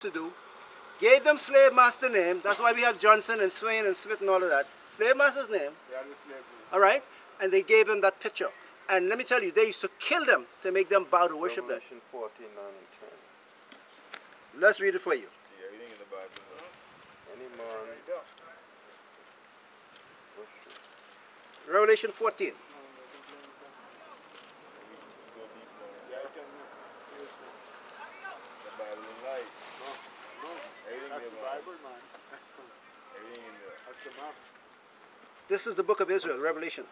to do, gave them slave master name. That's why we have Johnson and Swain and Smith and all of that. Slave master's name. All right? And they gave them that picture. And let me tell you, they used to kill them to make them bow to worship that. Revelation 14, 9 and 10. Let's read it for you. See everything in the Bible. Any man worship. Revelation 14. The Bible is light. Everything That's in the the Bible, man. Everything in there. That's the map. This is the book of Israel, Revelation.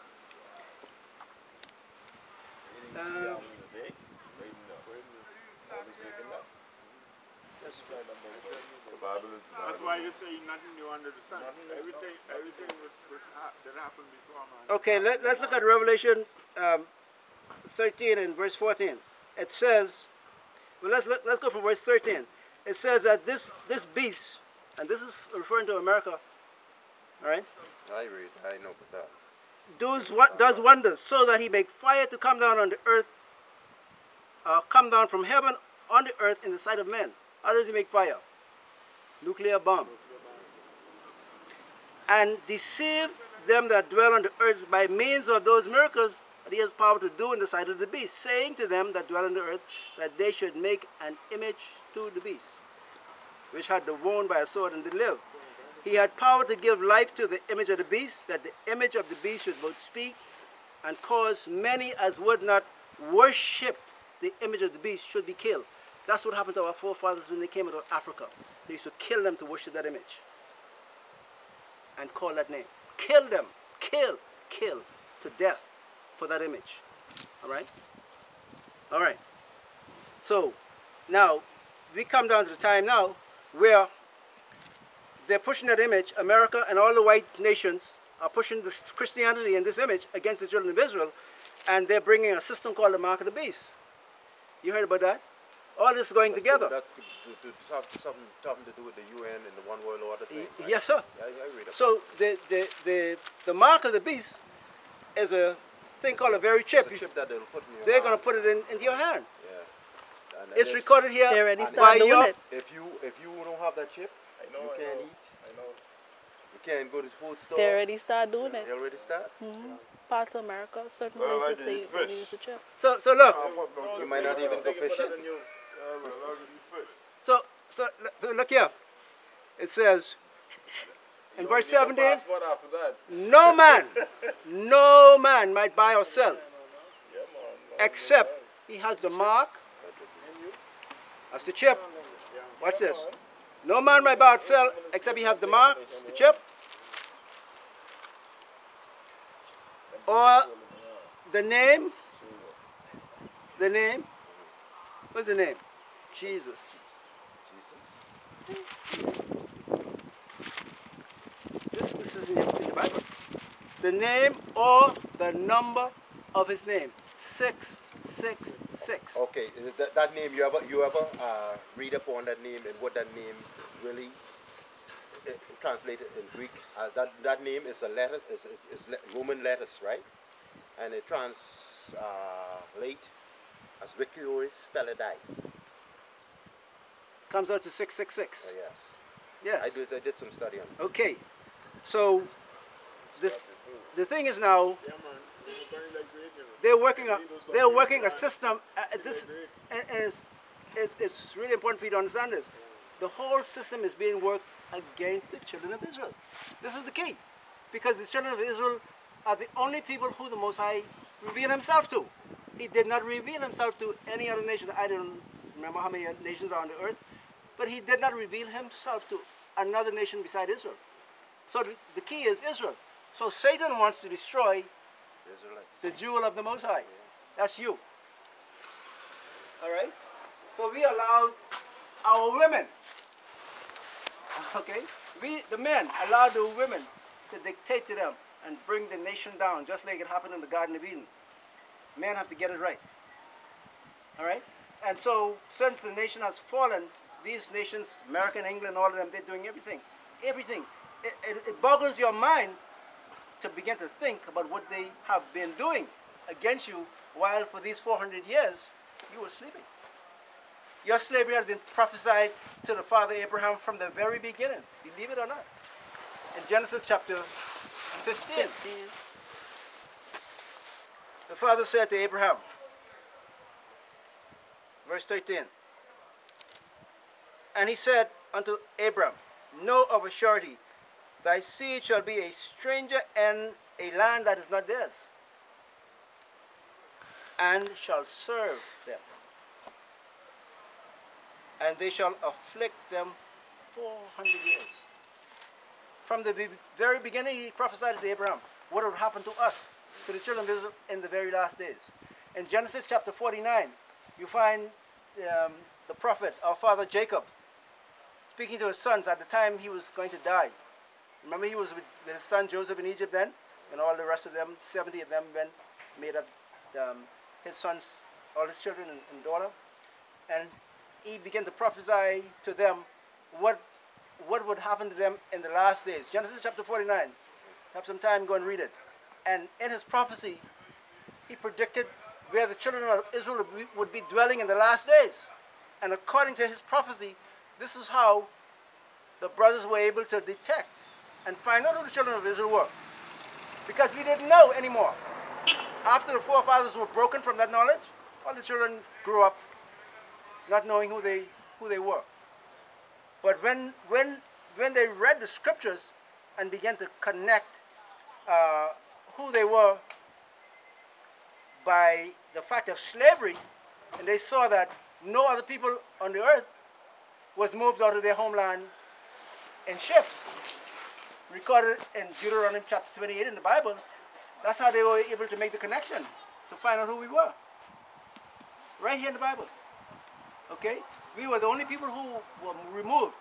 Everything in the day. Right now. Always making us. That's The Bible is That's why you say nothing new under the sun. Everything that happened before, man. Okay, let's look at Revelation 13 and verse 14. It says, well, let's go from verse 13. It says that this beast, and this is referring to America, all right, I know about that. does wonders, so that he make fire to come down on the earth, come down from heaven on the earth in the sight of men. How does he make fire? Nuclear bomb. And deceive them that dwell on the earth by means of those miracles that he has power to do in the sight of the beast, saying to them that dwell on the earth that they should make an image to the beast, which had the wound by a sword and did live. He had power to give life to the image of the beast, that the image of the beast should both speak and cause many as would not worship the image of the beast should be killed. That's what happened to our forefathers when they came out of Africa. They used to kill them to worship that image and call that name. Kill them. Kill to death for that image. All right? All right. So now we come down to the time now where they're pushing that image. America and all the white nations are pushing this Christianity and this image against the children of Israel, and they're bringing a system called the Mark of the Beast. You heard about that? All this is going together. That could something to do with the UN and the One World Order thing. Right? Yes, sir. I read about So the Mark of the Beast is a thing called a very chip. it's a chip that they'll put in your They're hand. going to put it into your hand. Yeah. And It's recorded here They already by started doing your... it. If you don't have that chip, I know. you I can't know. eat. I know. You can't go to the food store. They already started doing They it. already start. Parts of America, certain Well, places, like they eat fish. use the chip. So look, You might not even go fishing. so look here. It says in verse 17, Passport after that. no man might buy or sell Yeah, man. except he has the mark. That's the chip. Watch this. No man might buy or sell except he has the mark, the chip, or the name. The name. What's the name? Jesus. This is in the Bible. The name or the number of his name. 666. Okay, that name, you ever read up on that name and what that name really translated in Greek? That name is a letter, is Roman letters, right? And it translate as Vicioris Felidei. Comes out to 666. Yes. Yes. I did some study on it. Okay. So the thing is now Yeah, man. Everybody like great, you know. they're working a system. It's really important for you to understand this. The whole system is being worked against the children of Israel. This is the key, because the children of Israel are the only people who the Most High revealed Himself to. He did not reveal Himself to any other nation. I don't remember how many nations are on the earth, but He did not reveal Himself to another nation beside Israel. So the key is Israel. So Satan wants to destroy Israelites. the jewel of the Most High. That's you. All right? So we allow our women, okay? We, the men, allow the women to dictate to them and bring the nation down, just like it happened in the Garden of Eden. Men have to get it right. All right? And so, since the nation has fallen, these nations, America and England, all of them, they're doing everything. Everything. It boggles your mind to begin to think about what they have been doing against you, while for these 400 years, you were sleeping. Your slavery has been prophesied to the father Abraham from the very beginning. Believe it or not. In Genesis chapter 15, 15. the father said to Abraham, verse 13, and he said unto Abram, know of a surety, thy seed shall be a stranger in a land that is not theirs, and shall serve them, and they shall afflict them 400 years. From the very beginning, he prophesied to Abraham what would happen to us, to the children of Israel, in the very last days. In Genesis chapter 49, you find the prophet, our father Jacob, speaking to his sons at the time he was going to die. Remember, he was with his son Joseph in Egypt then, and all the rest of them, 70 of them, made up his sons, all his children and daughter. And he began to prophesy to them what would happen to them in the last days. Genesis chapter 49. Have some time, go and read it. And in his prophecy, he predicted where the children of Israel would be dwelling in the last days. And according to his prophecy, this is how the brothers were able to detect and find out who the children of Israel were. Because we didn't know anymore. After the forefathers were broken from that knowledge, all the children grew up not knowing who they were. But when they read the scriptures and began to connect who they were by the fact of slavery, and they saw that no other people on the earth was moved out of their homeland in ships, recorded in Deuteronomy chapter 28 in the Bible, that's how they were able to make the connection, to find out who we were. Right here in the Bible. Okay? We were the only people who were removed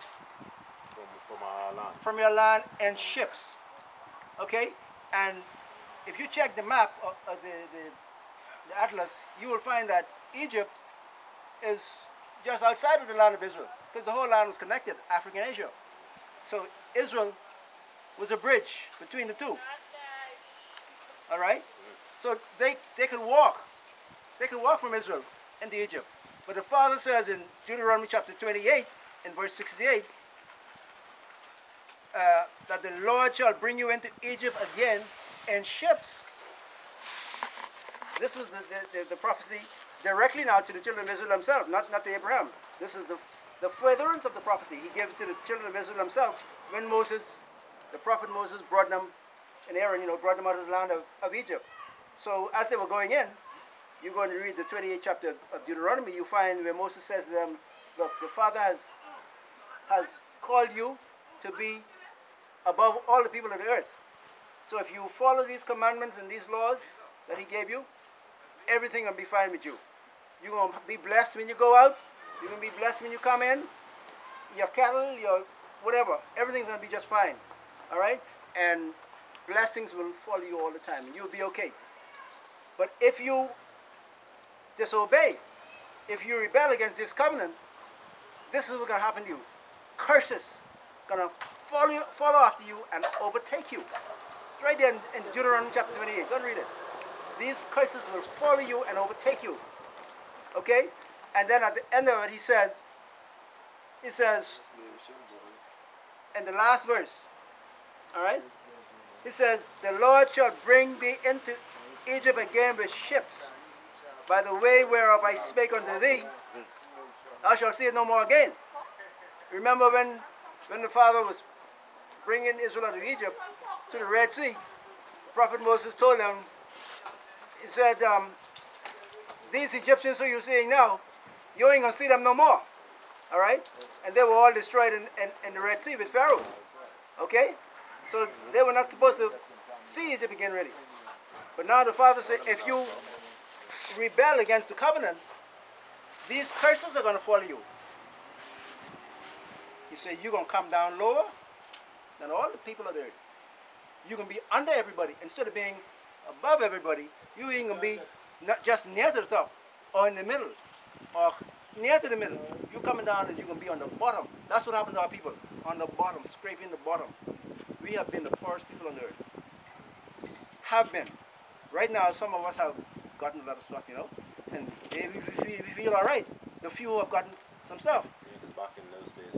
from our land. from your land in ships. Okay? And if you check the map of the atlas, you will find that Egypt is just outside of the land of Israel, because the whole land was connected, Africa and Asia. So Israel was a bridge between the two. All right? So they could walk. They could walk from Israel into Egypt. But the Father says in Deuteronomy chapter 28, in verse 68, that the Lord shall bring you into Egypt again in ships. This was the prophecy directly now to the children of Israel themselves, not to Abraham. This is the furtherance of the prophecy he gave to the children of Israel themselves when Moses, the prophet Moses, brought them, and Aaron, brought them out of the land of Egypt. So as they were going in, you're going to read the 28th chapter of Deuteronomy, you find where Moses says to them, look, the Father has called you to be above all the people of the earth. So if you follow these commandments and these laws that he gave you, everything will be fine with you. You're going to be blessed when you go out. You're going to be blessed when you come in. Your cattle, your whatever, everything's going to be just fine. All right? And blessings will follow you all the time, and you'll be okay. But if you disobey, if you rebel against this covenant, this is what's going to happen to you. Curses going to follow after you and overtake you. It's right there in Deuteronomy chapter 28. Don't read it. These curses will follow you and overtake you. Okay? And then at the end of it, he says, in the last verse, all right? He says, the Lord shall bring thee into Egypt again with ships, by the way whereof I spake unto thee, thou shalt see it no more again. Remember when the Father was bringing Israel out of Egypt to the Red Sea, the prophet Moses told them, he said, these Egyptians who you're seeing now, you ain't going to see them no more. All right? And they were all destroyed in the Red Sea with Pharaoh. Okay? So they were not supposed to see Egypt again, really. But now the Father said, if you rebel against the covenant, these curses are going to follow you. He said, you're going to come down lower than all the people of the earth. You're going to be under everybody. Instead of being above everybody, you ain't going to be not just near to the top or in the middle or near to the middle. You're coming down and you're going to be on the bottom. That's what happened to our people. On the bottom, scraping the bottom. We have been the poorest people on the earth. Have been. Right now, some of us have gotten a lot of stuff, and we feel all right. the few who have gotten some stuff. Yeah, 'cause back in those days,